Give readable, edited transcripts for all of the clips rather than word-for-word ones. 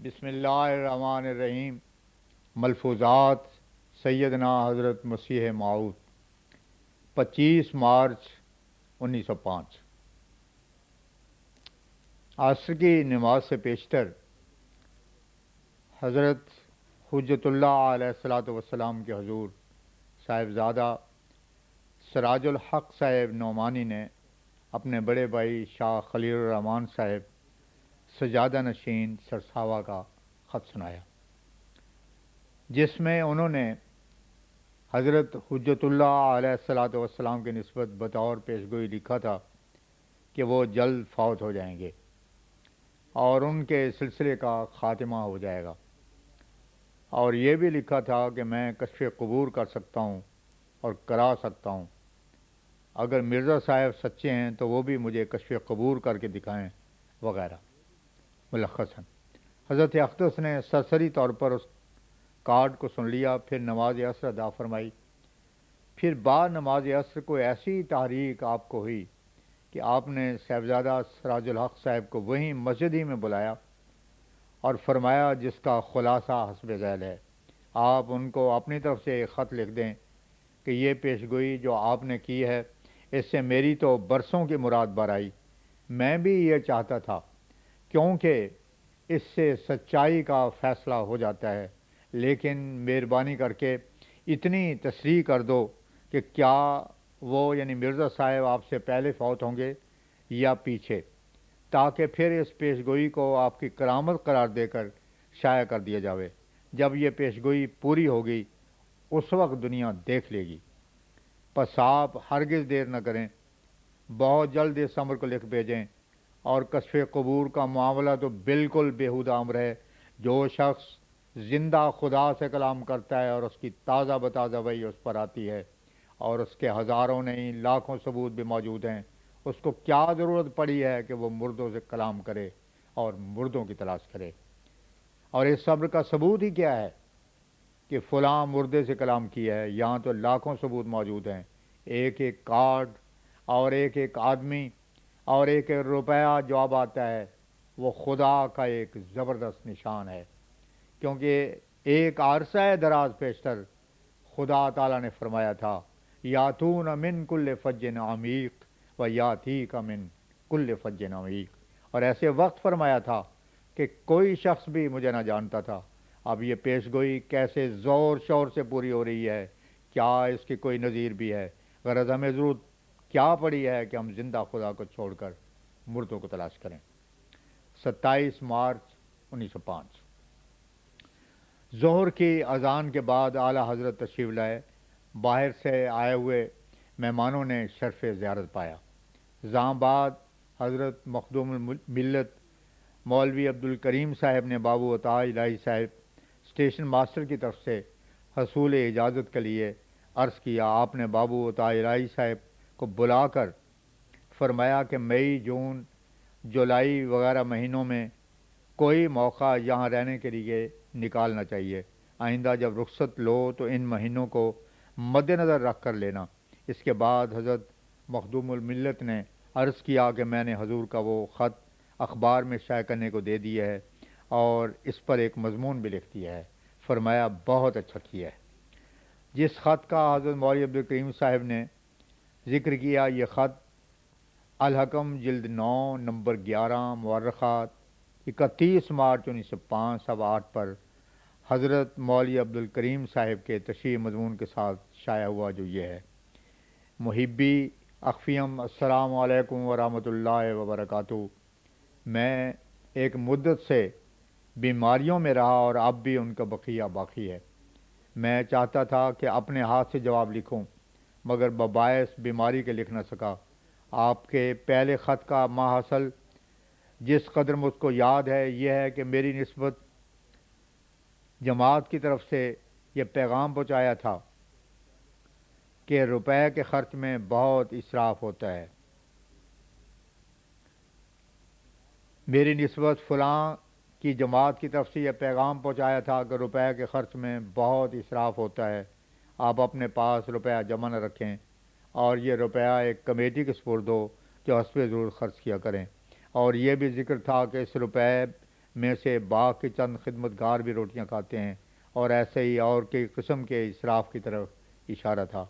بسم اللہ الرحمن الرحیم۔ ملفوظات سیدنا حضرت مسیح موعود 25 مارچ 1905۔ عصر کی نماز سے پیشتر حضرت حجت اللہ علیہ الصلاۃ والسلام کے حضور صاحبزادہ سراج الحق صاحب نعمانی نے اپنے بڑے بھائی شاہ خلیل الرحمن صاحب سجادہ نشین سرساوا کا خط سنایا، جس میں انہوں نے حضرت حجت اللہ علیہ الصلاۃ والسلام کی نسبت بطور پیشگوئی لکھا تھا کہ وہ جلد فوت ہو جائیں گے اور ان کے سلسلے کا خاتمہ ہو جائے گا، اور یہ بھی لکھا تھا کہ میں کشف قبور کر سکتا ہوں اور کرا سکتا ہوں، اگر مرزا صاحب سچے ہیں تو وہ بھی مجھے کشف قبور کر کے دکھائیں وغیرہ۔ ملخصاً حضرت اقدس نے سرسری طور پر اس کارڈ کو سن لیا، پھر نماز عصر ادا فرمائی۔ پھر بعد نماز عصر کو ایسی تحریک آپ کو ہوئی کہ آپ نے صاحبزادہ سراج الحق صاحب کو وہیں مسجد ہی میں بلایا اور فرمایا، جس کا خلاصہ حسب ذیل ہے، آپ ان کو اپنی طرف سے ایک خط لکھ دیں کہ یہ پیشگوئی جو آپ نے کی ہے اس سے میری تو برسوں کی مراد بر آئی۔ میں بھی یہ چاہتا تھا، کیونکہ اس سے سچائی کا فیصلہ ہو جاتا ہے، لیکن مہربانی کر کے اتنی تصریح کر دو کہ کیا وہ یعنی مرزا صاحب آپ سے پہلے فوت ہوں گے یا پیچھے، تاکہ پھر اس پیشگوئی کو آپ کی کرامت قرار دے کر شائع کر دیا جاوے۔ جب یہ پیشگوئی پوری ہوگی اس وقت دنیا دیکھ لے گی۔ پس آپ ہرگز دیر نہ کریں، بہت جلد اس امر کو لکھ بھیجیں، اور کشف قبور کا معاملہ تو بالکل بیہودہ امر ہے۔ جو شخص زندہ خدا سے کلام کرتا ہے اور اس کی تازہ بتازہ وحی اس پر آتی ہے اور اس کے ہزاروں نہیں لاکھوں ثبوت بھی موجود ہیں، اس کو کیا ضرورت پڑی ہے کہ وہ مردوں سے کلام کرے اور مردوں کی تلاش کرے؟ اور اس صبر کا ثبوت ہی کیا ہے کہ فلاں مردے سے کلام کیا ہے؟ یہاں تو لاکھوں ثبوت موجود ہیں، ایک ایک کارڈ اور ایک ایک آدمی اور ایک ایک روپیہ جو اب آتا ہے وہ خدا کا ایک زبردست نشان ہے، کیونکہ ایک عرصہ دراز پیشتر خدا تعالیٰ نے فرمایا تھا، یاتون من کل فج عمیق و یاتی کا من کل فج عمیق، اور ایسے وقت فرمایا تھا کہ کوئی شخص بھی مجھے نہ جانتا تھا۔ اب یہ پیشگوئی کیسے زور شور سے پوری ہو رہی ہے، کیا اس کی کوئی نظیر بھی ہے؟ غرض ہمیں ضرورت کیا پڑی ہے کہ ہم زندہ خدا کو چھوڑ کر مردوں کو تلاش کریں۔ 27 مارچ 1905۔ ظہر کی اذان کے بعد اعلیٰ حضرت تشریف لائے۔ باہر سے آئے ہوئے مہمانوں نے شرف زیارت پایا۔ زاں بعد حضرت مخدوم الملت مولوی عبدالکریم صاحب نے بابو عطا الہی صاحب اسٹیشن ماسٹر کی طرف سے حصول اجازت کے لیے عرض کیا۔ آپ نے بابو عطا الہی صاحب کو بلا کر فرمایا کہ مئی، جون، جولائی وغیرہ مہینوں میں کوئی موقع یہاں رہنے کے لیے نکالنا چاہیے۔ آئندہ جب رخصت لو تو ان مہینوں کو مد نظر رکھ کر لینا۔ اس کے بعد حضرت مخدوم الملت نے عرض کیا کہ میں نے حضور کا وہ خط اخبار میں شائع کرنے کو دے دیا ہے اور اس پر ایک مضمون بھی لکھ دیا ہے۔ فرمایا، بہت اچھا کیا ہے۔ جس خط کا حضرت مولوی عبدالکریم صاحب نے ذکر کیا، یہ خط الحکم جلد 9 نمبر 11 مورخات 31 مارچ 1905 صفحہ 8 پر حضرت مولوی عبدالکریم صاحب کے تشریح مضمون کے ساتھ شائع ہوا، جو یہ ہے: محبی اخفیم، السلام علیکم ورحمۃ اللہ وبرکاتہ۔ میں ایک مدت سے بیماریوں میں رہا اور اب بھی ان کا بقیہ باقی ہے۔ میں چاہتا تھا کہ اپنے ہاتھ سے جواب لکھوں، مگر بباعث بیماری کے لکھ نہ سکا۔ آپ کے پہلے خط کا ماحصل جس قدر مجھ کو یاد ہے یہ ہے کہ میری نسبت جماعت کی طرف سے یہ پیغام پہنچایا تھا کہ روپے کے خرچ میں بہت اسراف ہوتا ہے۔ میری نسبت فلاں کی جماعت کی طرف سے یہ پیغام پہنچایا تھا کہ روپے کے خرچ میں بہت اسراف ہوتا ہے، آپ اپنے پاس روپیہ جمع نہ رکھیں اور یہ روپیہ ایک کمیٹی کے سپرد ہو جو حسب ضرورت خرچ کیا کریں۔ اور یہ بھی ذکر تھا کہ اس روپے میں سے باغ کے چند خدمت گار بھی روٹیاں کھاتے ہیں، اور ایسے ہی اور کئی قسم کے اسراف کی طرف اشارہ تھا،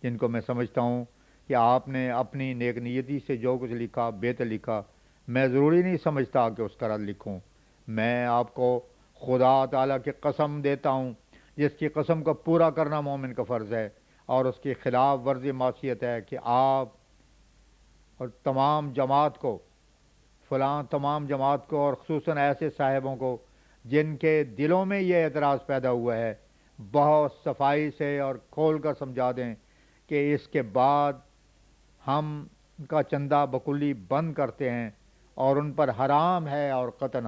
جن کو میں سمجھتا ہوں کہ آپ نے اپنی نیک نیتی سے جو کچھ لکھا بہتر لکھا۔ میں ضروری نہیں سمجھتا کہ اس کا رد لکھوں۔ میں آپ کو خدا تعالیٰ کی قسم دیتا ہوں، جس کی قسم کو پورا کرنا مومن کا فرض ہے، اور اس کی خلاف ورزی معصیت ہے، کہ آپ اور تمام جماعت کو تمام جماعت کو، اور خصوصاً ایسے صاحبوں کو جن کے دلوں میں یہ اعتراض پیدا ہوا ہے، بہت صفائی سے اور کھول کر سمجھا دیں کہ اس کے بعد ہم ان کا چندہ بکلی بند کرتے ہیں، اور ان پر حرام ہے اور قطعاً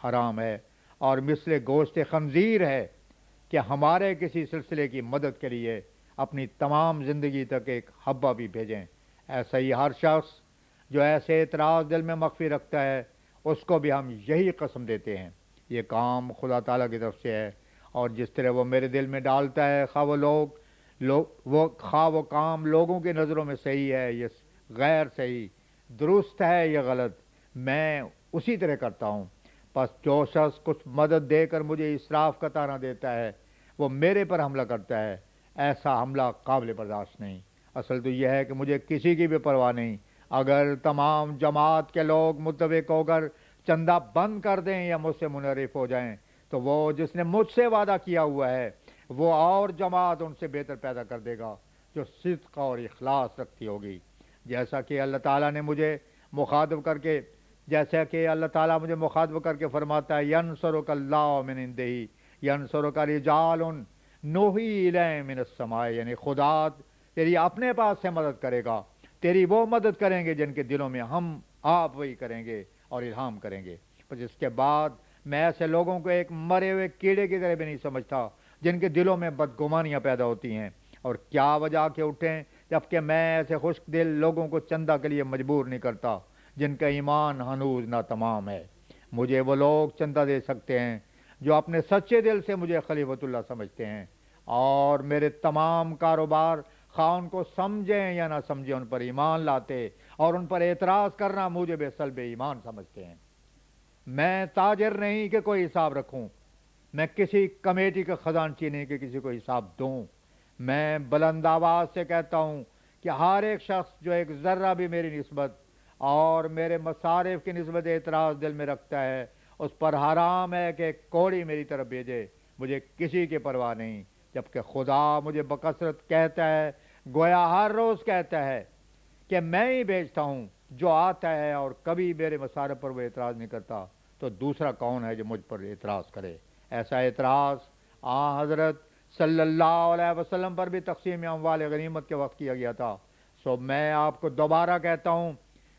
حرام ہے، اور مثل گوشت خنزیر ہے کہ ہمارے کسی سلسلے کی مدد کے لیے اپنی تمام زندگی تک ایک حبہ بھی بھیجیں۔ ایسا ہی ہر شخص جو ایسے اعتراض دل میں مخفی رکھتا ہے، اس کو بھی ہم یہی قسم دیتے ہیں۔ یہ کام خدا تعالیٰ کی طرف سے ہے، اور جس طرح وہ میرے دل میں ڈالتا ہے، خواہ وہ کام لوگوں کی نظروں میں صحیح ہے یا غیر صحیح، درست ہے یا غلط، میں اسی طرح کرتا ہوں۔ پس جو شخص کچھ مدد دے کر مجھے اسراف کا طعنہ دیتا ہے، وہ میرے پر حملہ کرتا ہے۔ ایسا حملہ قابل برداشت نہیں۔ اصل تو یہ ہے کہ مجھے کسی کی بھی پرواہ نہیں۔ اگر تمام جماعت کے لوگ متفق ہو کر چندہ بند کر دیں یا مجھ سے منحرف ہو جائیں، تو وہ جس نے مجھ سے وعدہ کیا ہوا ہے، وہ اور جماعت ان سے بہتر پیدا کر دے گا جو صدق اور اخلاص رکھتی ہوگی۔ جیسا کہ اللہ تعالیٰ مجھے مخاطب کر کے فرماتا ہے، ینصرک اللہ من عنده ینصرک رجال نوحی الیہم من السماء، یعنی خدا تیری اپنے پاس سے مدد کرے گا، تیری وہ مدد کریں گے جن کے دلوں میں ہم آپ وہی کریں گے اور الہام کریں گے۔ پھر اس کے بعد میں ایسے لوگوں کو ایک مرے ہوئے کیڑے کی طرح بھی نہیں سمجھتا جن کے دلوں میں بدگمانیاں پیدا ہوتی ہیں، اور کیا وجہ کے اٹھیں، جبکہ میں ایسے خشک دل لوگوں کو چندہ کے لیے مجبور نہیں کرتا جن کا ایمان ہنوز ناتمام ہے۔ مجھے وہ لوگ چندہ دے سکتے ہیں جو اپنے سچے دل سے مجھے خلیفۃ اللہ سمجھتے ہیں، اور میرے تمام کاروبار خواہ ان کو سمجھیں یا نہ سمجھیں ان پر ایمان لاتے اور ان پر اعتراض کرنا موجب سلب ایمان سمجھتے ہیں۔ میں تاجر نہیں کہ کوئی حساب رکھوں، میں کسی کمیٹی کا خزانچی نہیں کہ کسی کو حساب دوں۔ میں بلند آواز سے کہتا ہوں کہ ہر ایک شخص جو ایک ذرہ بھی میری نسبت اور میرے مصارف کی نسبت اعتراض دل میں رکھتا ہے، اس پر حرام ہے کہ کوڑی میری طرف بھیجے۔ مجھے کسی کی پرواہ نہیں، جبکہ خدا مجھے بکثرت کہتا ہے، گویا ہر روز کہتا ہے کہ میں ہی بھیجتا ہوں جو آتا ہے، اور کبھی میرے مصارف پر وہ اعتراض نہیں کرتا، تو دوسرا کون ہے جو مجھ پر اعتراض کرے؟ ایسا اعتراض حضرت صلی اللہ علیہ وسلم پر بھی تقسیم اموال غنیمت کے وقت کیا گیا تھا۔ سو میں آپ کو دوبارہ کہتا ہوں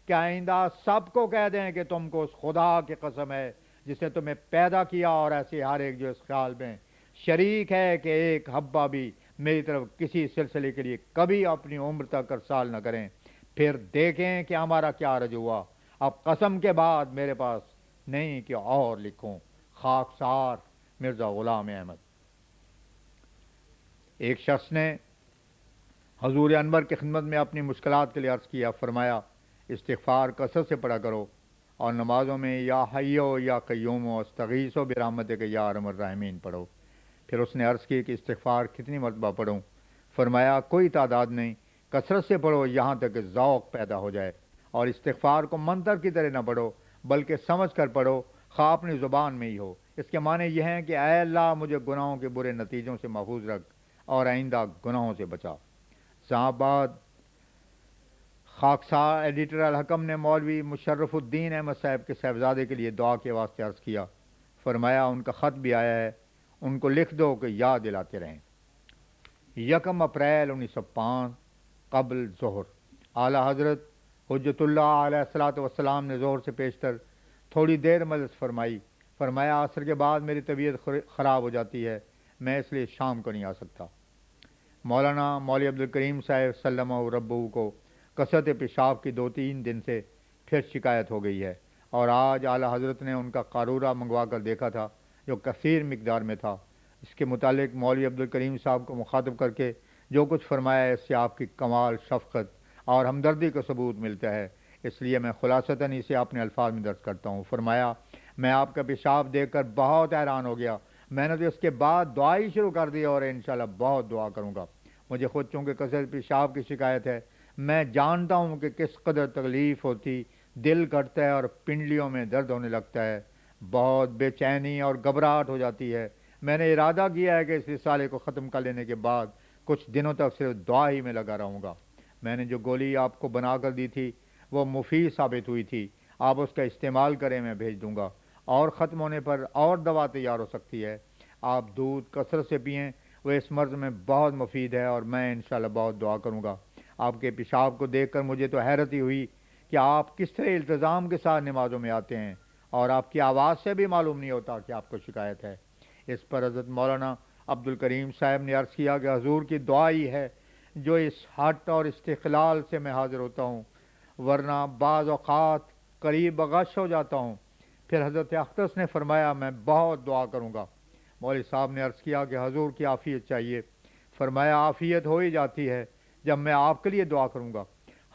کہ آئندہ سب کو کہہ دیں کہ تم کو اس خدا کی قسم ہے جس نے تمہیں پیدا کیا، اور ایسے ہر ایک جو اس خیال میں شریک ہے کہ ایک حبہ بھی میری طرف کسی سلسلے کے لیے کبھی اپنی عمر تک ارسال نہ کریں، پھر دیکھیں کہ ہمارا کیا رج ہوا۔ اب قسم کے بعد میرے پاس نہیں کہ اور لکھوں۔ خاکسار مرزا غلام احمد۔ ایک شخص نے حضور انور کی خدمت میں اپنی مشکلات کے لیے عرض کیا، فرمایا استغفار کثرت سے پڑھا کرو، اور نمازوں میں یا حیو یا قیوم و استغیث و برحمتک یا ارحم الراحمین پڑھو۔ پھر اس نے عرض کی کہ استغفار کتنی مرتبہ پڑھوں؟ فرمایا کوئی تعداد نہیں، کثرت سے پڑھو یہاں تک کہ ذوق پیدا ہو جائے، اور استغفار کو منتر کی طرح نہ پڑھو بلکہ سمجھ کر پڑھو، خواہ اپنی زبان میں ہی ہو۔ اس کے معنی یہ ہیں کہ اے اللہ مجھے گناہوں کے برے نتیجوں سے محفوظ رکھ اور آئندہ گناہوں سے بچا۔ بعد خاکسار ایڈیٹر الحکم نے مولوی مشرف الدین احمد صاحب کے صاحبزادے کے لیے دعا کے واسطے عرض کیا، فرمایا ان کا خط بھی آیا ہے، ان کو لکھ دو کہ یاد دلاتے رہیں۔ 1 اپریل 1905 قبل ظہر، اعلیٰ حضرت حجت اللہ علیہ الصلاۃ والسلام نے ظہر سے پیشتر تھوڑی دیر مجلس فرمائی۔ فرمایا عصر کے بعد میری طبیعت خراب ہو جاتی ہے، میں اس لیے شام کو نہیں آ سکتا۔ مولانا مولوی عبدالکریم صاحب سلمہ ربہ کو کثرت پیشاب کی 2-3 دن سے پھر شکایت ہو گئی ہے، اور آج اعلیٰ حضرت نے ان کا قارورہ منگوا کر دیکھا تھا جو کثیر مقدار میں تھا۔ اس کے متعلق مولوی عبدالکریم صاحب کو مخاطب کر کے جو کچھ فرمایا ہے، اس سے آپ کی کمال شفقت اور ہمدردی کا ثبوت ملتا ہے، اس لیے میں خلاصتاً اسے اپنے الفاظ میں درج کرتا ہوں۔ فرمایا میں آپ کا پیشاب دیکھ کر بہت حیران ہو گیا۔ میں نے تو اس کے بعد دعا ہی شروع کر دی اور انشاءاللہ بہت دعا کروں گا۔ مجھے خود چونکہ کثرت پیشاب کی شکایت ہے، میں جانتا ہوں کہ کس قدر تکلیف ہوتی، دل کٹتا ہے اور پنڈلیوں میں درد ہونے لگتا ہے، بہت بے چینی اور گھبراہٹ ہو جاتی ہے۔ میں نے ارادہ کیا ہے کہ اس رسالے کو ختم کر لینے کے بعد کچھ دنوں تک صرف دعا ہی میں لگا رہوں گا۔ میں نے جو گولی آپ کو بنا کر دی تھی وہ مفید ثابت ہوئی تھی، آپ اس کا استعمال کریں، میں بھیج دوں گا، اور ختم ہونے پر اور دوا تیار ہو سکتی ہے۔ آپ دودھ کثرت سے پئیں، وہ اس مرض میں بہت مفید ہے، اور میں انشاءاللہ بہت دعا کروں گا۔ آپ کے پیشاب کو دیکھ کر مجھے تو حیرت ہی ہوئی کہ آپ کس طرح التزام کے ساتھ نمازوں میں آتے ہیں، اور آپ کی آواز سے بھی معلوم نہیں ہوتا کہ آپ کو شکایت ہے۔ اس پر حضرت مولانا عبد الکریم صاحب نے عرض کیا کہ حضور کی دعا ہی ہے جو اس ہٹ اور استقلال سے میں حاضر ہوتا ہوں، ورنہ بعض اوقات قریب غش ہو جاتا ہوں۔ پھر حضرت اختص نے فرمایا میں بہت دعا کروں گا۔ مولوی صاحب نے عرض کیا کہ حضور کی عافیت چاہیے۔ فرمایا عافیت ہو ہی جاتی ہے جب میں آپ کے لیے دعا کروں گا۔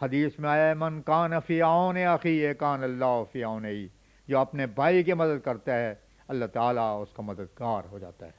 حدیث میں آیا ہے من کان فی عون اخی کان اللہ فی عونہ، جو اپنے بھائی کی مدد کرتا ہے اللہ تعالیٰ اس کا مددگار ہو جاتا ہے۔